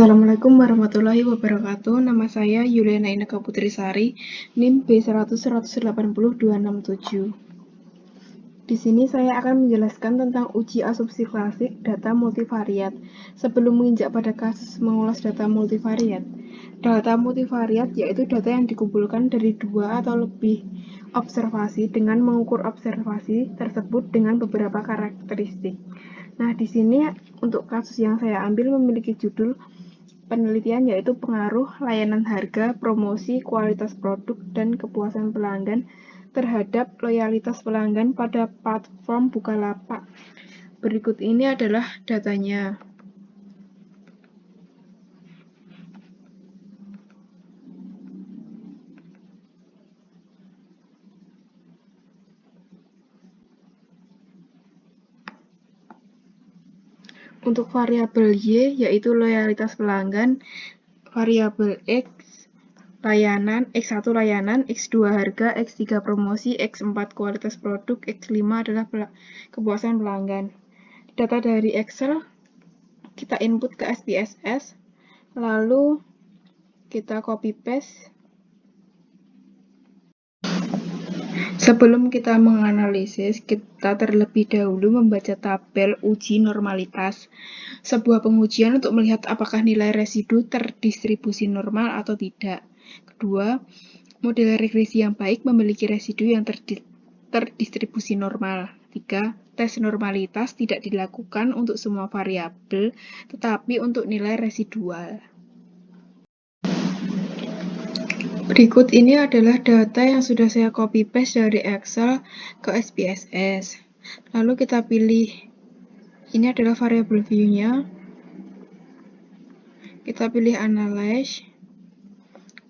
Assalamualaikum warahmatullahi wabarakatuh. Nama saya Yuliana Ineka Putrisari, NIM B100180267. Di sini saya akan menjelaskan tentang uji asumsi klasik data multivariat. Sebelum menginjak pada kasus mengulas data multivariat. Data multivariat yaitu data yang dikumpulkan dari 2 atau lebih observasi dengan mengukur observasi tersebut dengan beberapa karakteristik. Nah, di sini untuk kasus yang saya ambil memiliki judul penelitian yaitu pengaruh layanan harga, promosi, kualitas produk, dan kepuasan pelanggan terhadap loyalitas pelanggan pada platform Bukalapak. Berikut ini adalah datanya. Untuk variabel Y yaitu loyalitas pelanggan, variabel X layanan, X1 layanan, X2 harga, X3 promosi, X4 kualitas produk, X5 adalah kepuasan pelanggan. Data dari Excel kita input ke SPSS, lalu kita copy paste. Sebelum kita menganalisis, kita terlebih dahulu membaca tabel uji normalitas. Sebuah pengujian untuk melihat apakah nilai residu terdistribusi normal atau tidak. Kedua, model regresi yang baik memiliki residu yang terdistribusi normal. 3. Tes normalitas tidak dilakukan untuk semua variabel, tetapi untuk nilai residual. Berikut ini adalah data yang sudah saya copy paste dari Excel ke SPSS. Lalu kita pilih, ini adalah variabel view-nya. Kita pilih Analyze,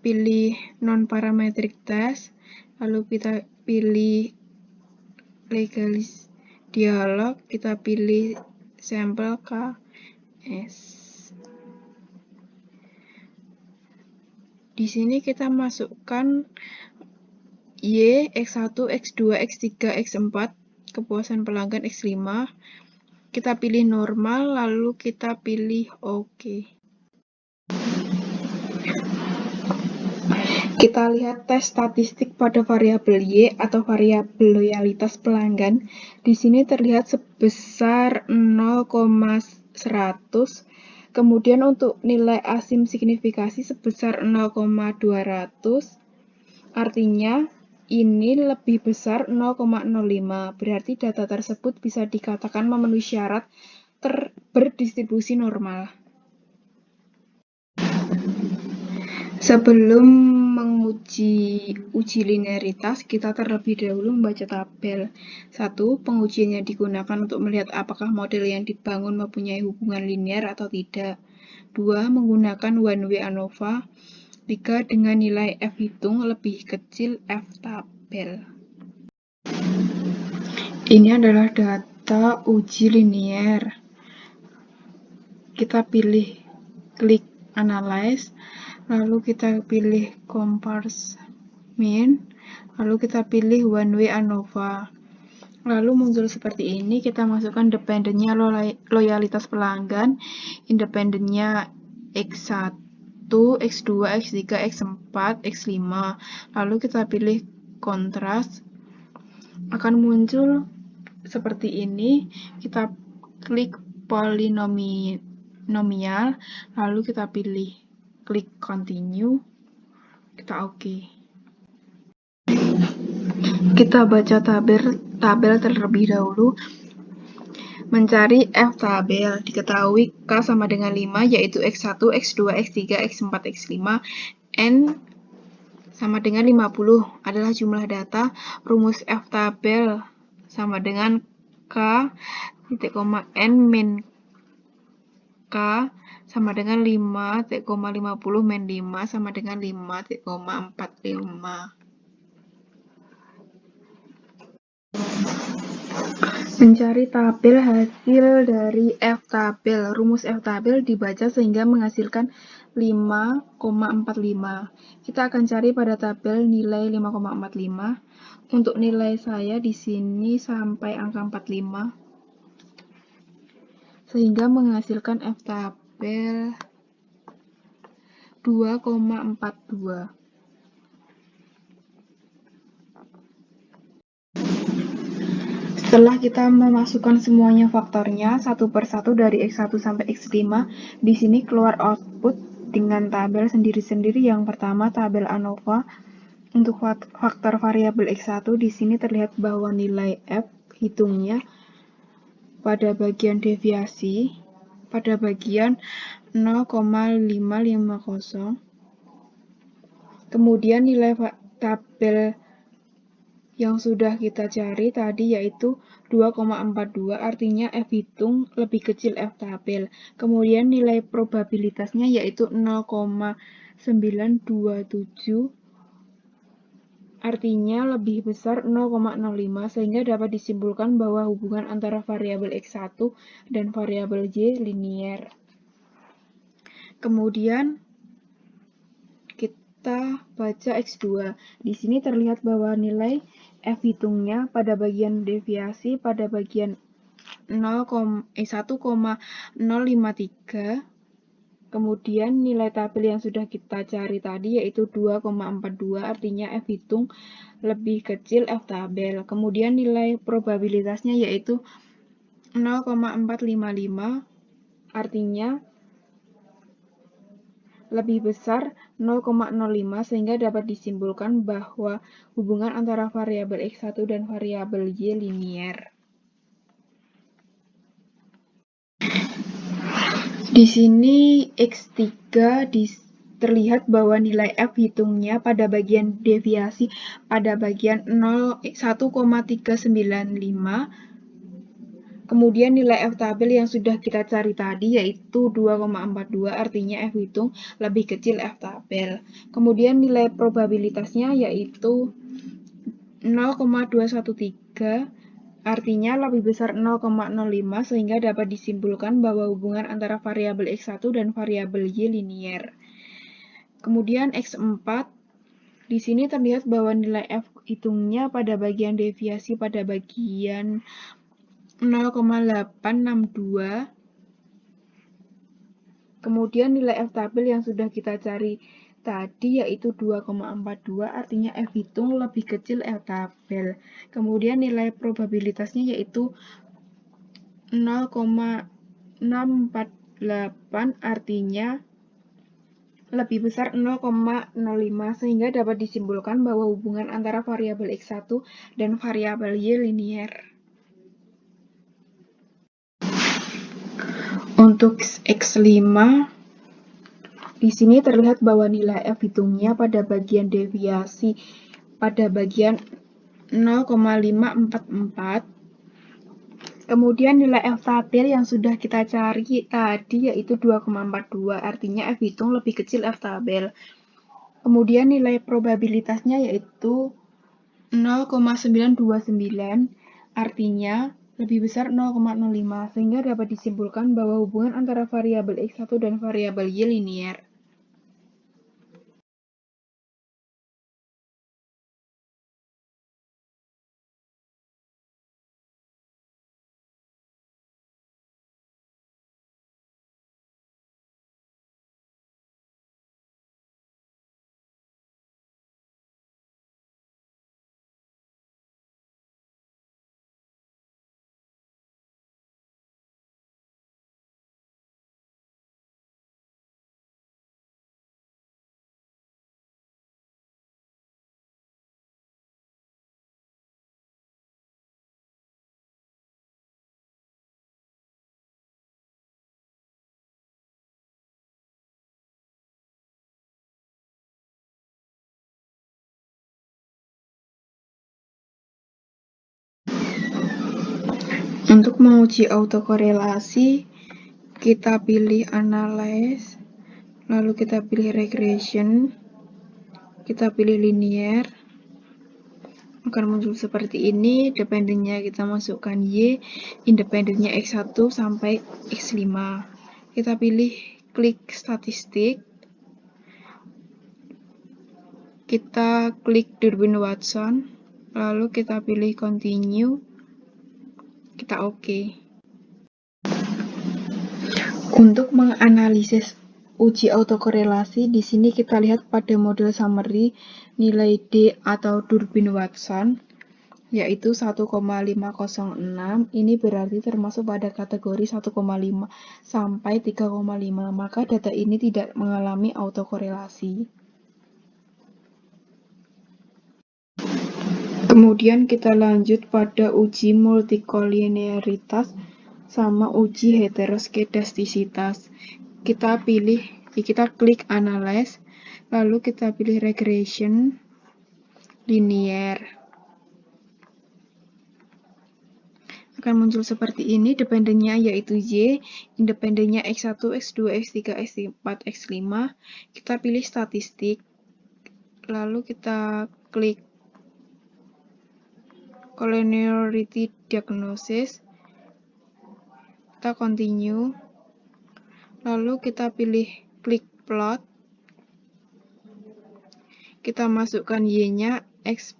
pilih non-parametric test, lalu kita pilih Legalis dialog, kita pilih sampel KS. Di sini kita masukkan Y, X1, X2, X3, X4, kepuasan pelanggan X5. Kita pilih normal, lalu kita pilih OK. Kita lihat tes statistik pada variabel Y atau variabel loyalitas pelanggan. Di sini terlihat sebesar 0,100. Kemudian untuk nilai asim signifikasi sebesar 0,200. Artinya ini lebih besar 0,05. Berarti data tersebut bisa dikatakan memenuhi syarat berdistribusi normal. Sebelum uji linearitas, kita terlebih dahulu membaca tabel. 1. Pengujian yang digunakan untuk melihat apakah model yang dibangun mempunyai hubungan linear atau tidak. 2. Menggunakan one-way ANOVA. 3. Dengan nilai F hitung lebih kecil F tabel. Ini adalah data uji linear. Kita pilih klik Analyze, lalu kita pilih Compare Mean, lalu kita pilih One-Way ANOVA. Lalu muncul seperti ini, kita masukkan dependennya loyalitas pelanggan, independennya X1, X2, X3, X4, X5. Lalu kita pilih kontras. Akan muncul seperti ini. Kita klik polinomial, lalu kita pilih klik continue, kita OK. Kita baca tabel terlebih dahulu. Mencari F tabel, diketahui K sama dengan 5, yaitu X1, X2, X3, X4, X5, N sama dengan 50 adalah jumlah data. Rumus F tabel sama dengan K titik koma N min K sama dengan 5,50 min 5 sama dengan 5,45. Mencari tabel hasil dari F tabel. Rumus F tabel dibaca sehingga menghasilkan 5,45. Kita akan cari pada tabel nilai 5,45. Untuk nilai saya di sini sampai angka 45. Sehingga menghasilkan F tabel 2,42. Setelah kita memasukkan semuanya faktornya satu per satu dari X1 sampai X5, di sini keluar output dengan tabel sendiri-sendiri. Yang pertama tabel ANOVA. Untuk faktor variabel X1 di sini terlihat bahwa nilai F hitungnya pada bagian deviasi pada bagian 0,550. Kemudian nilai tabel yang sudah kita cari tadi yaitu 2,42, artinya F hitung lebih kecil F tabel. Kemudian nilai probabilitasnya yaitu 0,927, artinya lebih besar 0,05, sehingga dapat disimpulkan bahwa hubungan antara variabel X1 dan variabel Y linier. Kemudian kita baca X2. Di sini terlihat bahwa nilai F hitungnya pada bagian deviasi pada bagian 1,053. Kemudian nilai tabel yang sudah kita cari tadi yaitu 2,42, artinya F hitung lebih kecil F tabel. Kemudian nilai probabilitasnya yaitu 0,455, artinya lebih besar 0,05, sehingga dapat disimpulkan bahwa hubungan antara variabel X1 dan variabel Y linier. Di sini X3 terlihat bahwa nilai F hitungnya pada bagian deviasi pada bagian 1,395. Kemudian nilai F tabel yang sudah kita cari tadi yaitu 2,42, artinya F hitung lebih kecil F tabel. Kemudian nilai probabilitasnya yaitu 0,213, artinya lebih besar 0,05, sehingga dapat disimpulkan bahwa hubungan antara variabel X1 dan variabel Y linier. Kemudian X4, di sini terlihat bahwa nilai F hitungnya pada bagian deviasi pada bagian 0,862. Kemudian nilai F tabel yang sudah kita cari tadi yaitu 2,42, artinya F hitung lebih kecil F tabel. Kemudian nilai probabilitasnya yaitu 0,648, artinya lebih besar 0,05, sehingga dapat disimpulkan bahwa hubungan antara variabel X1 dan variabel Y linier. Untuk X5, di sini terlihat bahwa nilai F hitungnya pada bagian deviasi pada bagian 0,544. Kemudian nilai F tabel yang sudah kita cari tadi yaitu 2,42, artinya F hitung lebih kecil F tabel. Kemudian nilai probabilitasnya yaitu 0,929, artinya lebih besar 0,05, sehingga dapat disimpulkan bahwa hubungan antara variabel X1 dan variabel Y linier. Untuk menguji autokorelasi, kita pilih analyze, lalu kita pilih regression, kita pilih linear, akan muncul seperti ini. Dependennya kita masukkan Y, independennya X1 sampai X5. Kita pilih klik statistik, kita klik Durbin Watson, lalu kita pilih continue, kita OK. Untuk menganalisis uji autokorelasi, di sini kita lihat pada model summary nilai D atau Durbin-Watson yaitu 1,506. Ini berarti termasuk pada kategori 1,5 sampai 3,5. Maka data ini tidak mengalami autokorelasi. Kemudian kita lanjut pada uji multikolinearitas sama uji heteroskedastisitas. Kita klik analyze, lalu kita pilih regression linear. Akan muncul seperti ini, dependennya yaitu Y, independennya X1, X2, X3, X4, X5. Kita pilih statistik, lalu kita klik collinearity diagnosis, kita continue, lalu kita pilih klik plot, kita masukkan Y-nya X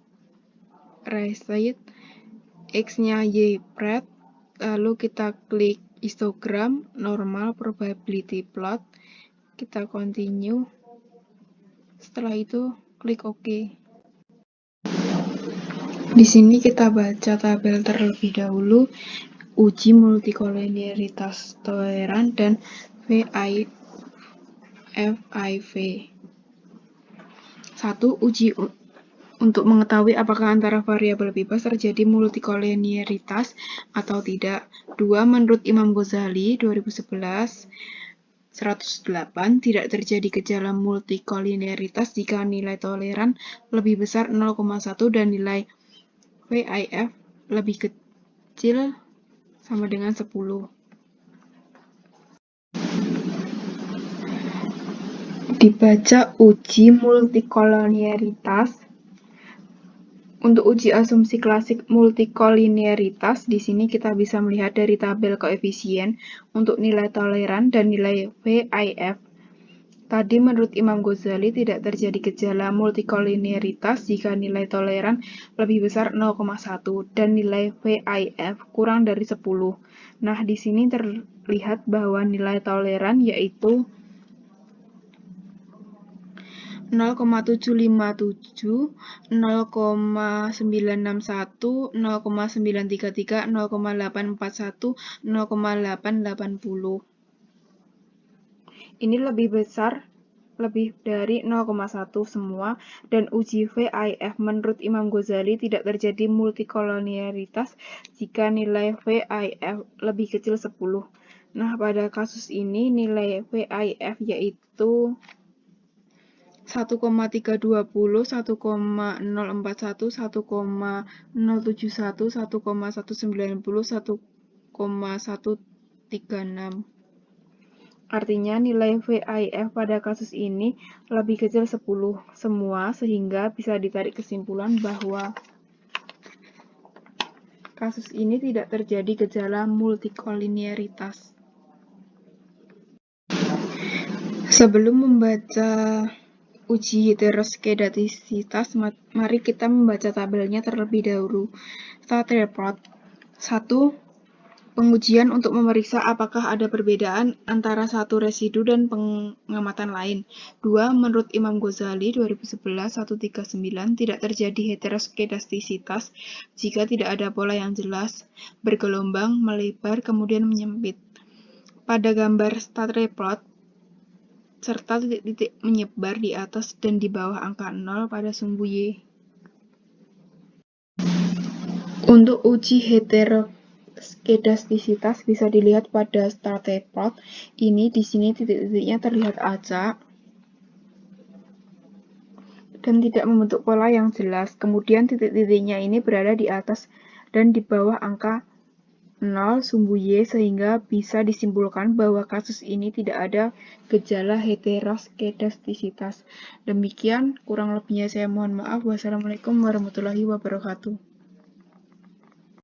raised, X-nya Y pred, lalu kita klik histogram, normal, probability plot, kita continue, setelah itu klik OK. Di sini kita baca tabel terlebih dahulu, uji multikolinearitas toleran dan FIV. 1. Uji untuk mengetahui apakah antara variabel bebas terjadi multikolinearitas atau tidak. 2. Menurut Imam Ghazali 2011 108, tidak terjadi gejala multikolinearitas jika nilai toleran lebih besar 0,1 dan nilai VIF lebih kecil sama dengan 10. Dibaca uji multikolinearitas. Untuk uji asumsi klasik multikolinearitas, di sini kita bisa melihat dari tabel koefisien untuk nilai toleran dan nilai VIF. Tadi menurut Imam Ghazali tidak terjadi gejala multikolinearitas jika nilai toleran lebih besar 0,1 dan nilai VIF kurang dari 10. Nah, di sini terlihat bahwa nilai toleran yaitu 0,757, 0,961, 0,933, 0,841, 0,880. Ini lebih besar, lebih dari 0,1 semua, dan uji VIF menurut Imam Ghazali tidak terjadi multikolinearitas jika nilai VIF lebih kecil 10. Nah, pada kasus ini nilai VIF yaitu 1,320, 1,041, 1,071, 1,190, 1,136. Artinya nilai VIF pada kasus ini lebih kecil 10 semua, sehingga bisa ditarik kesimpulan bahwa kasus ini tidak terjadi gejala multikolinearitas. Sebelum membaca uji heteroskedastisitas, mari kita membaca tabelnya terlebih dahulu. Stat report 1. Pengujian untuk memeriksa apakah ada perbedaan antara satu residu dan pengamatan lain. 2. Menurut Imam Ghazali 2011 139, tidak terjadi heteroskedastisitas jika tidak ada pola yang jelas, bergelombang, melebar, kemudian menyempit. Pada gambar stat report, serta titik-titik menyebar di atas dan di bawah angka 0 pada sumbu Y. Untuk uji heteroskedastisitas bisa dilihat pada stat report. Ini di sini titik-titiknya terlihat acak dan tidak membentuk pola yang jelas. Kemudian titik-titiknya ini berada di atas dan di bawah angka 0 sumbu Y, sehingga bisa disimpulkan bahwa kasus ini tidak ada gejala heteroskedastisitas. Demikian, kurang lebihnya saya mohon maaf. Wassalamualaikum warahmatullahi wabarakatuh.